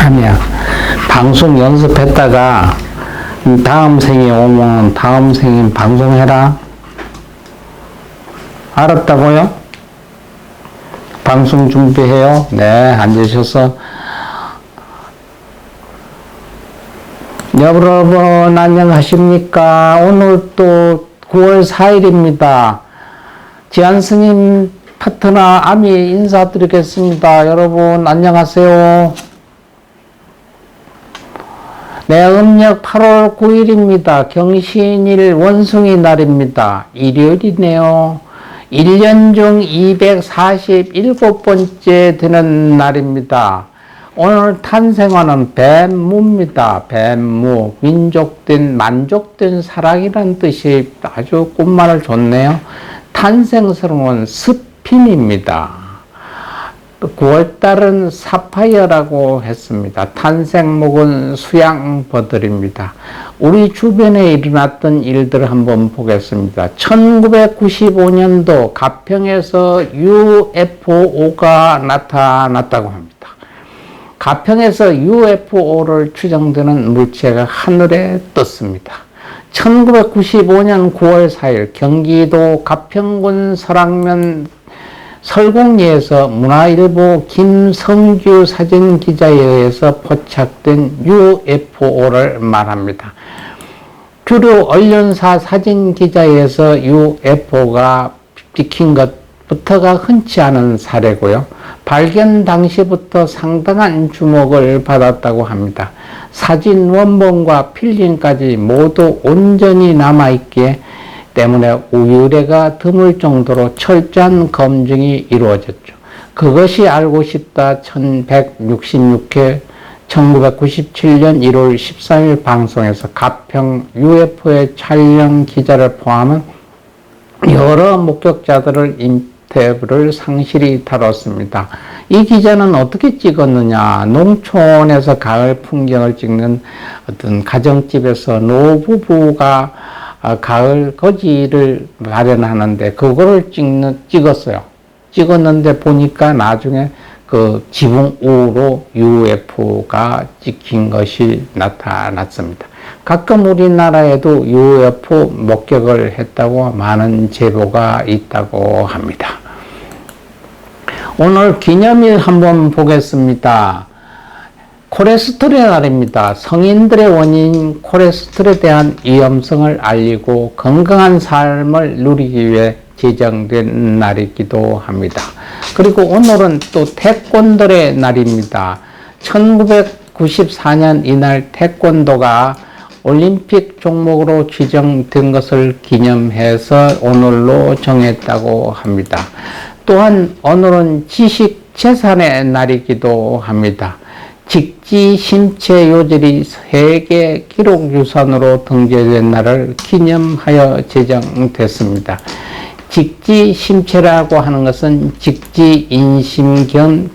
아니야. 방송 연습했다가 다음 생에 오면 다음 생에 방송해라. 알았다고요? 방송 준비해요. 네, 앉으셔서. 여러분 안녕하십니까? 오늘 또 9월 4일입니다. 지한스님 파트너 아미 인사드리겠습니다. 여러분 안녕하세요. 네, 음력 8월 9일입니다. 경신일 원숭이 날입니다. 일요일이네요. 1년 중 247번째 되는 날입니다. 오늘 탄생화는 뱀무입니다. 뱀무, 민족된, 만족된 사랑이라는 뜻이 아주 꽃말을 좋네요. 탄생스러운 스핀입니다. 9월달은 사파이어라고 했습니다. 탄생목은 수양버들입니다. 우리 주변에 일어났던 일들을 한번 보겠습니다. 1995년도 가평에서 UFO가 나타났다고 합니다. 가평에서 UFO를 추정되는 물체가 하늘에 떴습니다. 1995년 9월 4일 경기도 가평군 설악면 설공리에서 문화일보 김성규 사진기자에 의해서 포착된 UFO를 말합니다. 주로 언론사 사진기자에서 UFO가 찍힌 것부터가 흔치 않은 사례고요. 발견 당시부터 상당한 주목을 받았다고 합니다. 사진 원본과 필름까지 모두 온전히 남아있기에 때문에 우유래가 드물 정도로 철저한 검증이 이루어졌죠. 그것이 알고 싶다 1166회 1997년 1월 13일 방송에서 가평 UFO의 촬영 기자를 포함한 여러 목격자들을 인터뷰를 상실히 다뤘습니다. 이 기자는 어떻게 찍었느냐? 농촌에서 가을 풍경을 찍는 어떤 가정집에서 노부부가 가을 거지를 마련하는데 그거를 찍었어요. 찍었는데 보니까 나중에 그 지붕 우로 UFO가 찍힌 것이 나타났습니다. 가끔 우리나라에도 UFO 목격을 했다고 많은 제보가 있다고 합니다. 오늘 기념일 한번 보겠습니다. 콜레스테롤의 날입니다. 성인들의 원인인 콜레스테롤에 대한 위험성을 알리고 건강한 삶을 누리기 위해 제정된 날이기도 합니다. 그리고 오늘은 또 태권도의 날입니다. 1994년 이날 태권도가 올림픽 종목으로 지정된 것을 기념해서 오늘로 정했다고 합니다. 또한 오늘은 지식재산의 날이기도 합니다. 직지 심체 요절이 세계 기록유산으로 등재된 날을 기념하여 제정됐습니다. 직지 심체라고 하는 것은 직지 인심견성물,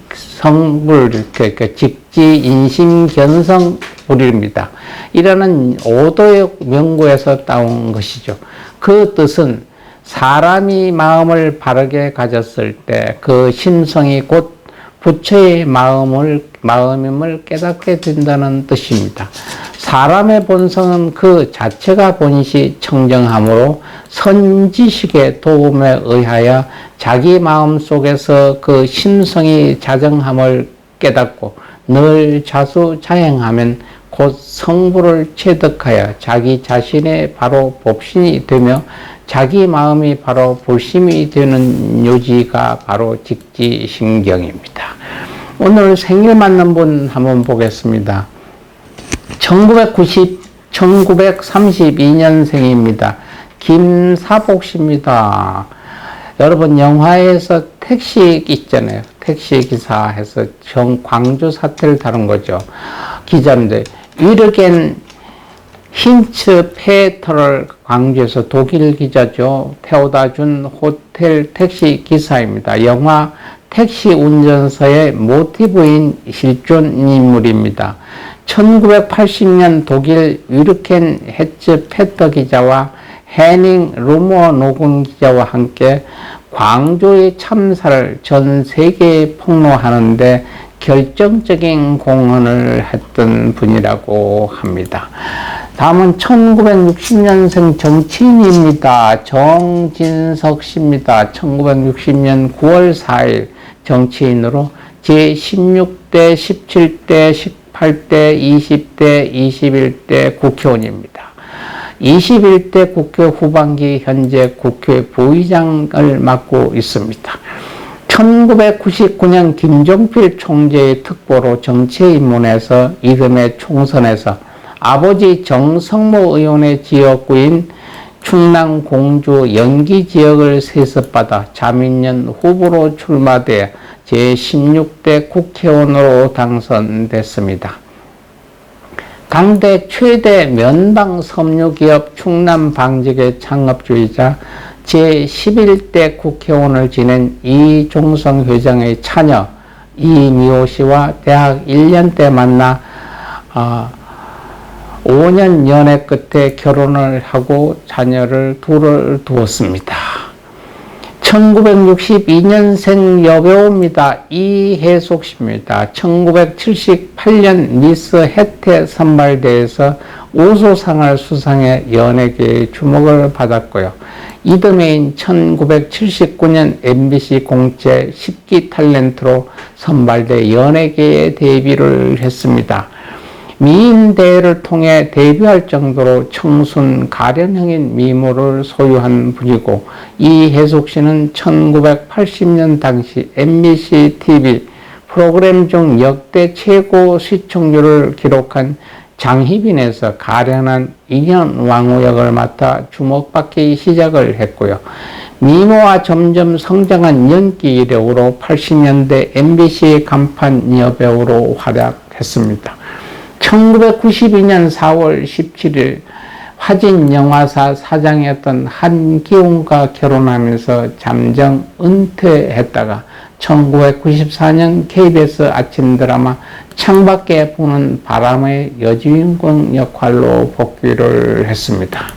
그러니까 직지 인심견성물입니다. 이라는 오도역 명구에서 따온 것이죠. 그 뜻은 사람이 마음을 바르게 가졌을 때 그 심성이 곧 부처의 마음임을 깨닫게 된다는 뜻입니다. 사람의 본성은 그 자체가 본시 청정함으로 선지식의 도움에 의하여 자기 마음 속에서 그 심성이 자정함을 깨닫고 늘 자수자행하면 곧 성부를 체득하여 자기 자신의 바로 법신이 되며 자기 마음이 바로 불심이 되는 요지가 바로 직지신경입니다. 오늘 생일 맞는 분 한번 보겠습니다. 1932년생입니다. 김사복 씨입니다. 여러분 영화에서 택시 있잖아요. 택시 기사 해서 광주 사태를 다룬 거죠. 기자인데 위르겐 힌츠 페터를 광주에서 독일 기자죠. 태워다 준 호텔 택시 기사입니다. 영화 택시 운전사의 모티브인 실존 인물입니다. 1980년 독일 위르켄 헤츠 페터 기자와 해닝 루머 노군 기자와 함께 광주의 참사를 전 세계에 폭로하는데 결정적인 공헌을 했던 분이라고 합니다. 다음은 1960년생 정치인입니다. 정진석 씨입니다. 1960년 9월 4일 정치인으로 제16대, 17대, 18대, 20대, 21대 국회의원입니다. 21대 국회 후반기 현재 국회 부의장을 맡고 있습니다. 1999년 김종필 총재의 특보로 정치에 입문해서 이듬해 총선에서 아버지 정성모 의원의 지역구인 충남 공주 연기 지역을 세습받아 자민련 후보로 출마돼 제16대 국회의원으로 당선됐습니다. 강대 최대 면방 섬유기업 충남방직의 창업주이자 제11대 국회의원을 지낸 이종성 회장의 차녀 이미호 씨와 대학 1년 때 만나 5년 연애 끝에 결혼을 하고 자녀를 둘을 두었습니다. 1962년생 여배우입니다. 이혜숙 씨입니다. 1978년 미스 혜태 선발대회에서 우수상을 수상해 연예계의 주목을 받았고요. 이듬해인 1979년 MBC 공채 10기 탤런트로 선발돼 연예계에 데뷔를 했습니다. 미인 대회를 통해 데뷔할 정도로 청순 가련형인 미모를 소유한 분이고, 이혜숙 씨는 1980년 당시 MBC TV 프로그램 중 역대 최고 시청률을 기록한 장희빈에서 가련한 인현왕후 역을 맡아 주목받기 시작을 했고요. 미모와 점점 성장한 연기 이력으로 80년대 MBC 간판 여배우로 활약했습니다. 1992년 4월 17일 화진 영화사 사장이었던 한기웅과 결혼하면서 잠정 은퇴했다가 1994년 KBS 아침 드라마 창밖에 부는 바람의 여주인공 역할로 복귀를 했습니다.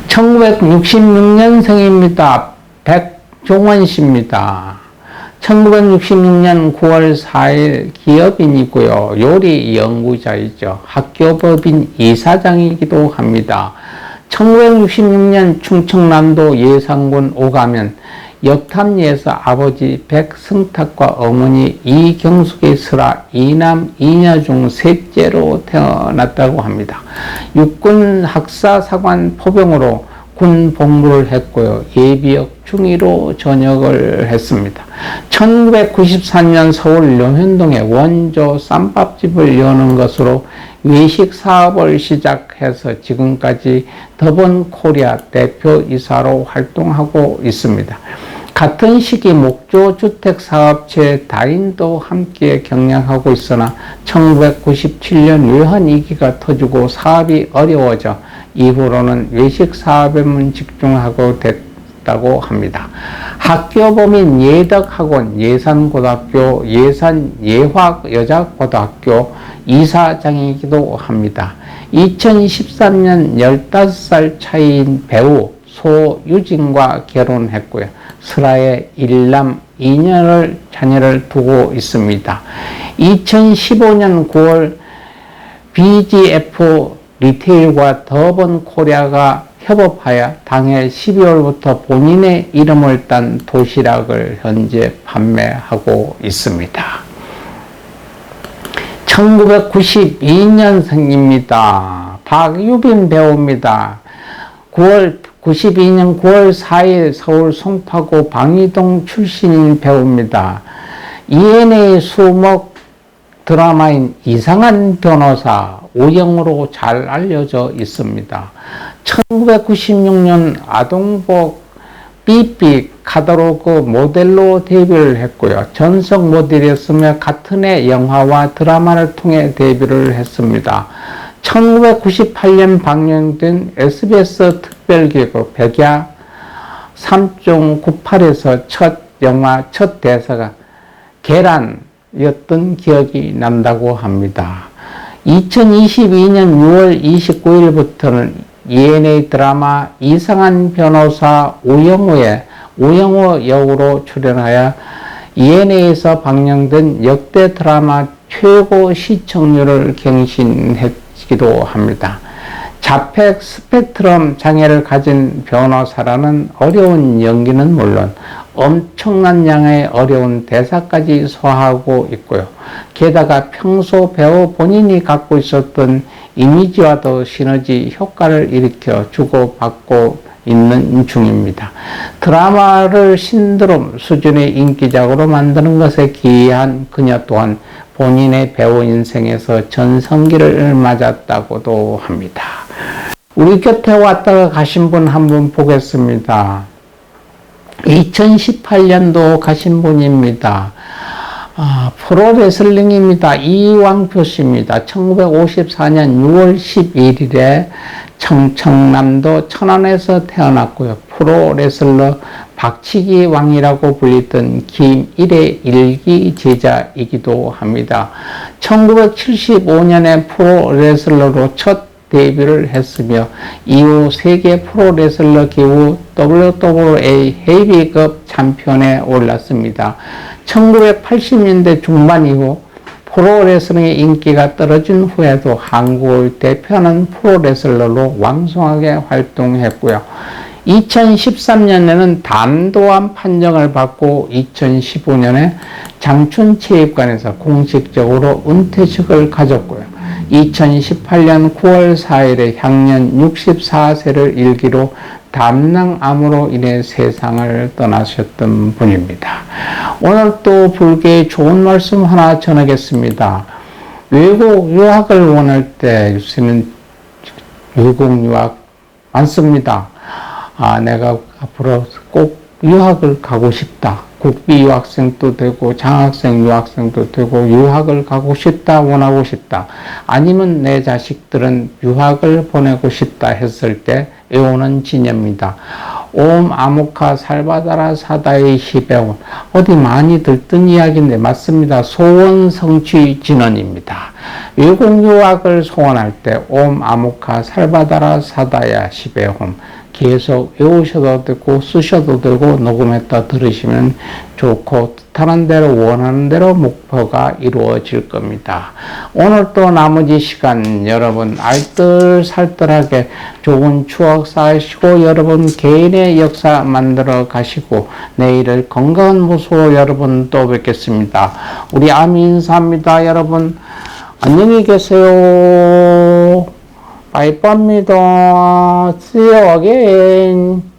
1966년생입니다. 백종원 씨입니다. 1966년 9월 4일 기업인이고요. 요리 연구자이죠. 학교법인 이사장이기도 합니다. 1966년 충청남도 예산군 오가면 역탐리에서 아버지 백승탁과 어머니 이경숙의 슬아 이남 이녀 중 셋째로 태어났다고 합니다. 육군 학사사관 포병으로 군 복무를 했고요. 예비역 중위로 전역을 했습니다. 1994년 서울 용현동에 원조 쌈밥집을 여는 것으로 외식 사업을 시작해서 지금까지 더번 코리아 대표이사로 활동하고 있습니다. 같은 시기 목조주택사업체 다인도 함께 경영하고 있으나 1997년 외환위기가 터지고 사업이 어려워져 이후로는 외식 사업에만 집중하고 됐다고 합니다. 학교 범인 예덕학원 예산고등학교 예산예화여자고등학교 이사장이기도 합니다. 2013년 15살 차이인 배우 소유진과 결혼했고요. 슬아의 1남 2녀를 자녀를 두고 있습니다. 2015년 9월 BGF 리테일과 더번 코리아가 협업하여 당해 12월부터 본인의 이름을 딴 도시락을 현재 판매하고 있습니다. 1992년생입니다. 박유빈 배우입니다. 92년 9월 4일 서울 송파구 방이동 출신인 배우입니다. ENA 수목 드라마인 이상한 변호사 오영으로 잘 알려져 있습니다. 1996년 아동복 삐삐 카다로그 모델로 데뷔를 했고요. 전속 모델이었으며 같은 해 영화와 드라마를 통해 데뷔를 했습니다. 1998년 방영된 SBS 특별기획 백야 3.98에서 첫 영화 첫 대사가 계란이었던 기억이 난다고 합니다. 2022년 6월 29일부터는 ENA 드라마 이상한 변호사 오영호의 오영호 역으로 출연하여 ENA에서 방영된 역대 드라마 최고 시청률을 경신했기도 합니다. 자폐 스펙트럼 장애를 가진 변호사라는 어려운 연기는 물론 엄청난 양의 어려운 대사까지 소화하고 있고요. 게다가 평소 배우 본인이 갖고 있었던 이미지와도 시너지 효과를 일으켜 주고받고 있는 중입니다. 드라마를 신드롬 수준의 인기작으로 만드는 것에 기여한 그녀 또한 본인의 배우 인생에서 전성기를 맞았다고도 합니다. 우리 곁에 왔다가 가신 분 한 분 보겠습니다. 2018년도 가신 분입니다. 프로레슬링입니다. 이왕표 씨입니다. 1954년 6월 11일에 청남도 천안에서 태어났고요. 프로레슬러 박치기 왕이라고 불리던 김일의 일기 제자이기도 합니다. 1975년에 프로레슬러로 첫 데뷔를 했으며 이후 세계 프로레슬러 기구 WWA 헤비급 챔피언에 올랐습니다. 1980년대 중반 이후 프로레슬링의 인기가 떨어진 후에도 한국을 대표하는 프로레슬러로 왕성하게 활동했고요. 2013년에는 담도암 판정을 받고 2015년에 장춘체육관에서 공식적으로 은퇴식을 가졌고요. 2018년 9월 4일에 향년 64세를 일기로 담낭암으로 인해 세상을 떠나셨던 분입니다. 오늘 또 불교의 좋은 말씀 하나 전하겠습니다. 외국 유학을 원할 때 요새는 외국 유학 많습니다. 내가 앞으로 꼭 유학을 가고 싶다. 국비 유학생도 되고 장학생 유학생도 되고 유학을 가고 싶다, 원하고 싶다. 아니면 내 자식들은 유학을 보내고 싶다 했을 때 외우는 진여입니다. 옴 아모카 살바다라 사다의 히베온. 어디 많이 들던 이야기인데 맞습니다. 소원 성취 진언입니다. 외국 유학을 소원할 때 옴 아모카 살바다라 사다야 시베홈 계속 외우셔도 되고 쓰셔도 되고 녹음했다 들으시면 좋고 뜻하는 대로 원하는 대로 목표가 이루어질 겁니다. 오늘 또 나머지 시간 여러분 알뜰살뜰하게 좋은 추억 쌓으시고 여러분 개인의 역사 만들어 가시고 내일을 건강한 모습으로 여러분 또 뵙겠습니다. 우리 아미 인사합니다. 여러분 안녕히 계세요. 바이바입니다. See you again.